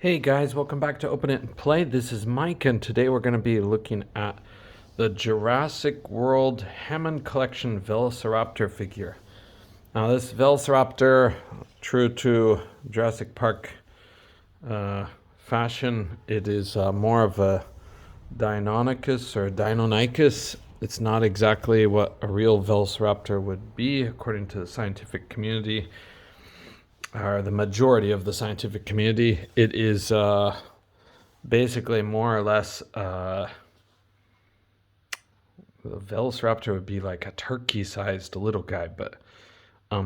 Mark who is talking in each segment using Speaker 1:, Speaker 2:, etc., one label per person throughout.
Speaker 1: Hey guys, welcome back to Open It and Play. This is Mike, and today we're going to be looking at the Jurassic World Hammond Collection Velociraptor figure. Now, this Velociraptor, true to Jurassic Park fashion, it is more of a Deinonychus or Deinonychus. It's not exactly what a real Velociraptor would be, according to the scientific community. Or the majority of the scientific community. It is basically more or less the Velociraptor would be like a turkey-sized little guy, but I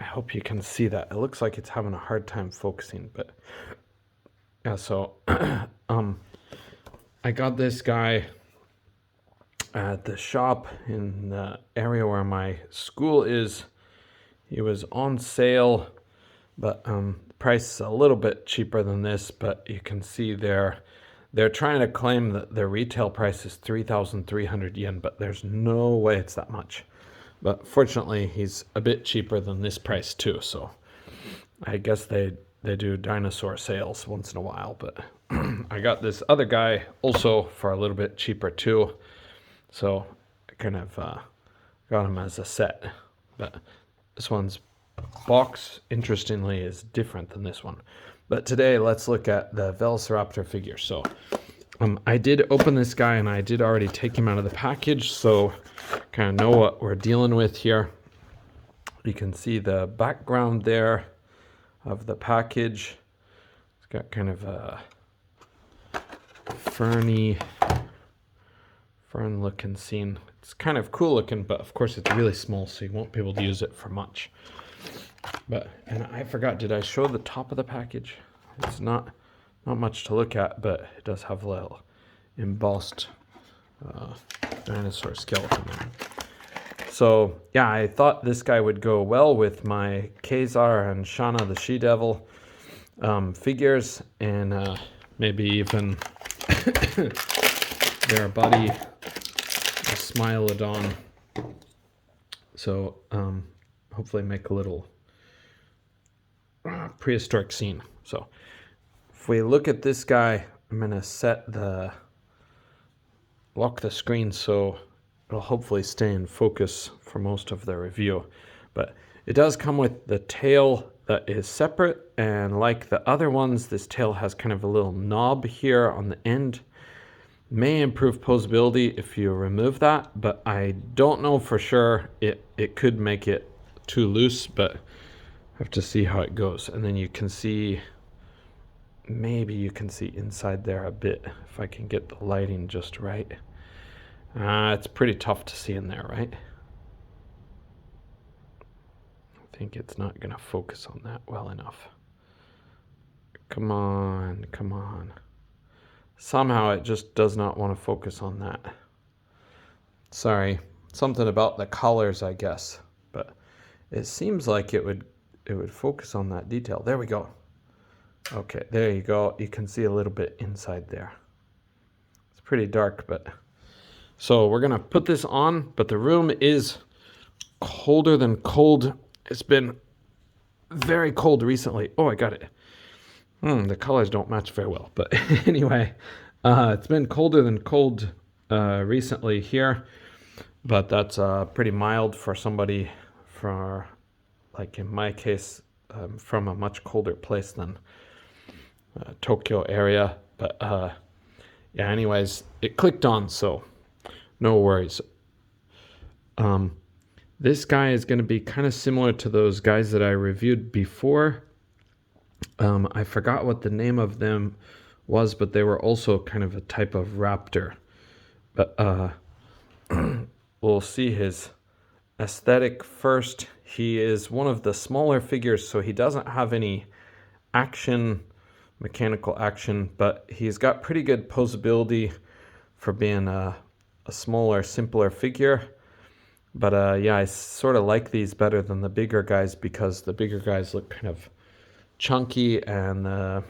Speaker 1: hope you can see that. It looks like it's having a hard time focusing, but yeah. So I got this guy at the shop in the area where my school is. He was on sale, but the price is a little bit cheaper than this. But you can see they're trying to claim that their retail price is 3,300 yen, but there's no way it's that much. But fortunately, he's a bit cheaper than this price too. So I guess they do dinosaur sales once in a while. But I got this other guy also for a little bit cheaper too. So I kind of got him as a set. But this one's box, interestingly, is different than this one. But today, let's look at the Velociraptor figure. So I did open this guy, and I did already take him out of the package, so kind of know what we're dealing with here. You can see the background there of the package. It's got kind of a fern looking scene. It's kind of cool looking, but of course it's really small, so you won't be able to use it for much. And I forgot, did I show the top of the package? It's not much to look at, but it does have a little embossed dinosaur skeleton there. So yeah, I thought this guy would go well with my Kazar and Shauna the She-Devil figures, and maybe even their buddy, the Smilodon. So hopefully make a little prehistoric scene. So if we look at this guy, I'm going to lock the screen so it'll hopefully stay in focus for most of the review. But it does come with the tail that is separate, and like the other ones, this tail has kind of a little knob here on the end. May improve posability if you remove that, but I don't know for sure. It could make it too loose, but have to see how it goes. And then you can see, maybe you can see inside there a bit if I can get the lighting just right. It's pretty tough to see in there, right? I think it's not going to focus on that well enough. Come on. Somehow it just does not want to focus on that. Sorry, something about the colors, I guess. But it seems like it would focus on that detail. There we go. Okay, there you go. You can see a little bit inside there. It's pretty dark, but... So we're going to put this on, but the room is colder than cold. It's been very cold recently. Oh, I got it. The colors don't match very well, but anyway, it's been colder than cold recently here, but that's pretty mild for somebody like in my case, from a much colder place than Tokyo area. But yeah, anyways, it clicked on, so no worries. This guy is going to be kind of similar to those guys that I reviewed before. I forgot what the name of them was, but they were also kind of a type of raptor. But we'll see his aesthetic first. He is one of the smaller figures, so he doesn't have any mechanical action, but he's got pretty good posability for being a smaller, simpler figure. But yeah, I sort of like these better than the bigger guys because the bigger guys look kind of chunky, and the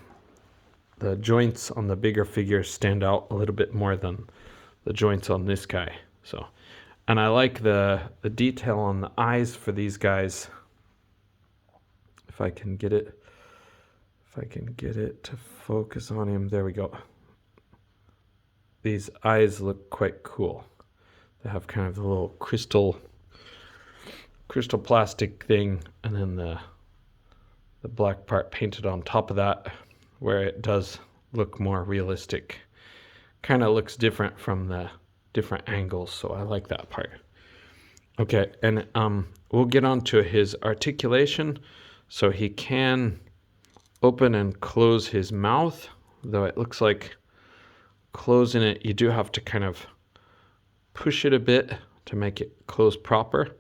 Speaker 1: joints on the bigger figures stand out a little bit more than the joints on this guy. So, and I like the detail on the eyes for these guys. If I can get it If I can get it to focus on him. There we go. These eyes look quite cool. They have kind of the little crystal plastic thing, and then the black part painted on top of that, where it does look more realistic. Kind of looks different from the different angles, so I like that part. Okay, and we'll get on to his articulation. So he can open and close his mouth, though it looks like closing it, you do have to kind of push it a bit to make it close proper.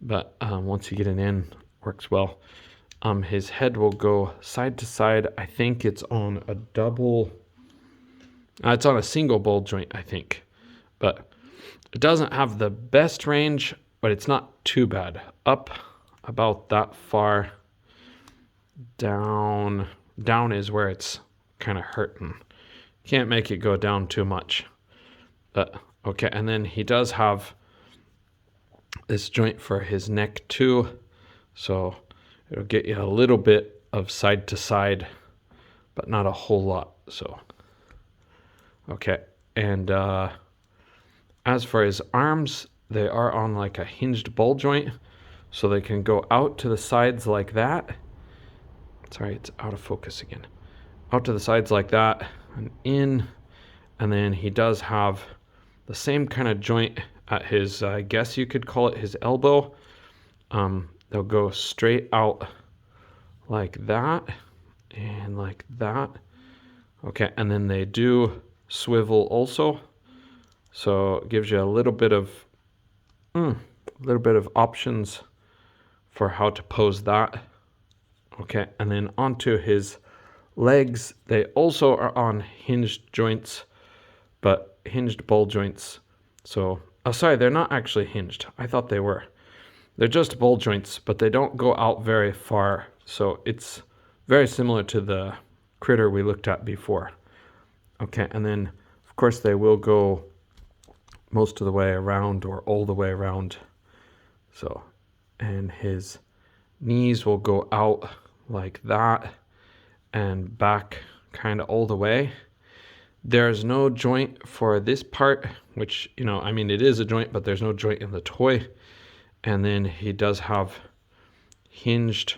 Speaker 1: But once you get it in, it works well. His head will go side to side. I think it's on a it's on a single ball joint, I think. But it doesn't have the best range, but it's not too bad. Up about that far, down is where it's kind of hurting. Can't make it go down too much. But okay, and then he does have this joint for his neck too. So it'll get you a little bit of side to side, but not a whole lot. So, okay. And as for his arms, they are on like a hinged ball joint. So they can go out to the sides like that. Sorry, it's out of focus again. Out to the sides like that and in. And then he does have the same kind of joint at his, I guess you could call it his elbow. They'll go straight out like that and like that. Okay, and then they do swivel also. So it gives you a little bit of options for how to pose that. Okay, and then onto his legs. They also are on hinged joints, but hinged ball joints. So, oh, sorry, they're not actually hinged. I thought they were. They're just ball joints, but they don't go out very far. So it's very similar to the critter we looked at before. Okay, and then, of course, they will go most of the way around or all the way around. So, and his knees will go out like that and back kind of all the way. There's no joint for this part, which, you know, I mean, it is a joint, but there's no joint in the toy. And then he does have hinged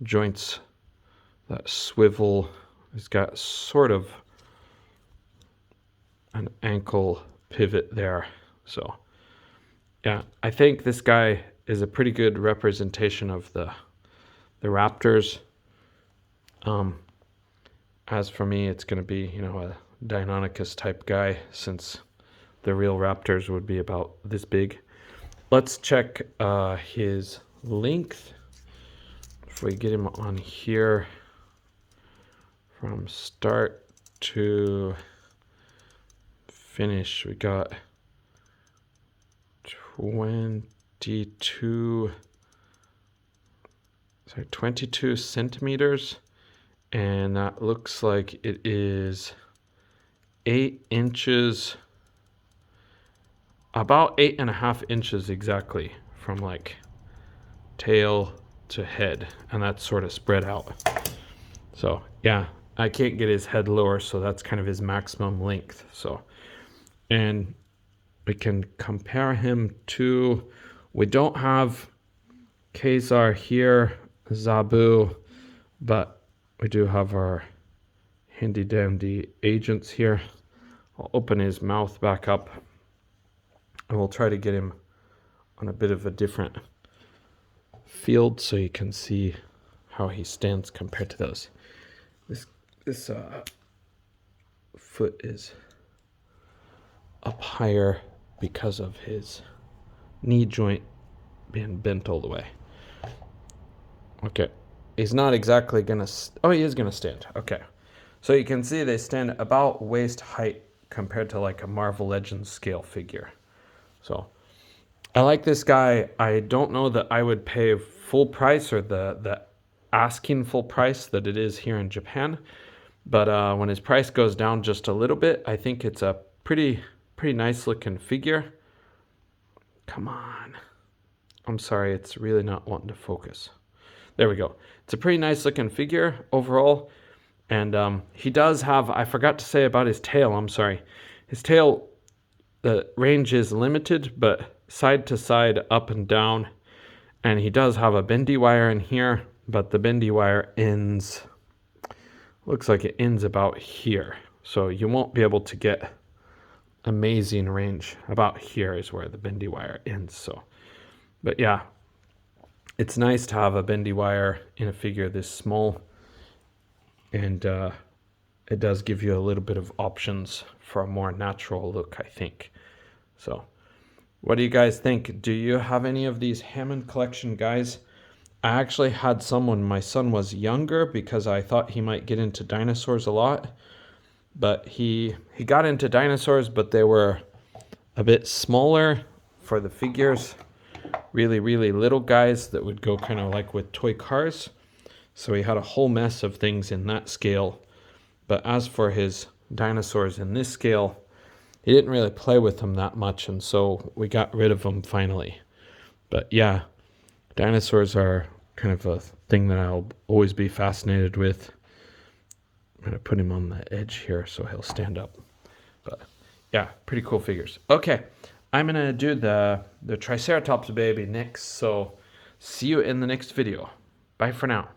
Speaker 1: joints that swivel. He's got sort of an ankle pivot there. So, yeah, I think this guy is a pretty good representation of the raptors. As for me, it's going to be, you know, a Deinonychus type guy, since the real raptors would be about this big. Let's check his length. If we get him on here from start to finish, we got 22 centimeters, and that looks like it is 8 inches, about 8.5 inches exactly, from like tail to head, and that's sort of spread out. So yeah, I can't get his head lower, so that's kind of his maximum length. So, and we can compare him to, we don't have Khazar here, Zabu, but we do have our handy dandy agents here. I'll open his mouth back up, and we'll try to get him on a bit of a different field so you can see how he stands compared to those. This foot is up higher because of his knee joint being bent all the way. Okay, he's not exactly gonna, oh, he is gonna stand. Okay, so you can see they stand about waist height compared to like a Marvel Legends scale figure. So I like this guy. I don't know that I would pay full price, or the asking full price that it is here in Japan. But when his price goes down just a little bit, I think it's a pretty nice looking figure. Come on. I'm sorry, it's really not wanting to focus. There we go. It's a pretty nice looking figure overall. And he does have, I forgot to say about his tail, I'm sorry. His tail, the range is limited, but side to side, up and down. And he does have a bendy wire in here, but the bendy wire ends, looks like it ends about here. So you won't be able to get amazing range. About here is where the bendy wire ends. So, but yeah, it's nice to have a bendy wire in a figure this small. And it does give you a little bit of options for a more natural look, I think. So what do you guys think? Do you have any of these Hammond collection guys? I actually had some when my son was younger because I thought he might get into dinosaurs a lot. But he got into dinosaurs, but they were a bit smaller for the figures. Really, really little guys that would go kind of like with toy cars. So he had a whole mess of things in that scale. But as for his dinosaurs in this scale, he didn't really play with them that much, and so we got rid of them finally. But yeah, dinosaurs are kind of a thing that I'll always be fascinated with. I'm going to put him on the edge here so he'll stand up. But yeah, pretty cool figures. Okay, I'm going to do the Triceratops baby next, so see you in the next video. Bye for now.